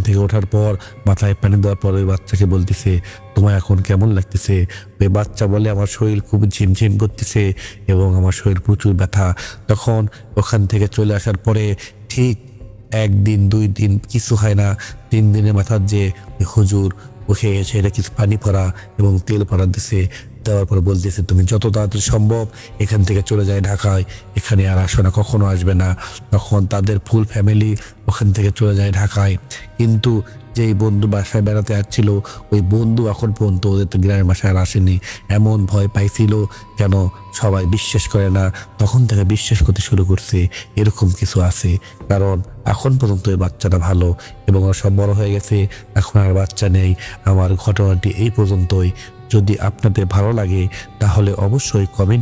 থেকে ওঠার পর মাথায় পানি দেওয়ার পর ওই বাচ্চাকে বলতেছে, তোমার এখন কেমন লাগতেছে? ওই বাচ্চা বলে, আমার শরীর খুব ঝিমঝিম করতেছে এবং আমার শরীর প্রচুর ব্যথা। তখন ওখান থেকে চলে আসার পরে ঠিক 1 দিন 2 দিন কিছু হয় না, 3 দিনের মাথার যে হুজুর উঠে এসে এটা কিছু পানি পড়া এবং তেল পড়া দিছে। দেওয়ার পর বলতেছে, তুমি যত তাড়াতাড়ি সম্ভব এখান থেকে চলে যায় ঢাকায়, এখানে আর আসো না, কখনো আসবে না। তখন তাদের ফুল ফ্যামিলি ওখান থেকে চলে যায় ঢাকায়। কিন্তু যেই বন্ধু বাসায় বেড়াতে আসছিল, ওই বন্ধু এখন পর্যন্ত ওদের তো গ্রামের বাসায় আর আসেনি। এমন ভয় পাইছিল, কেন সবাই বিশ্বাস করে না, তখন থেকে বিশ্বাস করতে শুরু করছে এরকম কিছু আছে। কারণ এখন পর্যন্ত ওই বাচ্চাটা ভালো এবং ওরা সব বড় হয়ে গেছে, এখন আর বাচ্চা নেই। আমার ঘটনাটি এই পর্যন্তই। যদি আপনাদের ভালো লাগে তাহলে অবশ্যই কমেন্ট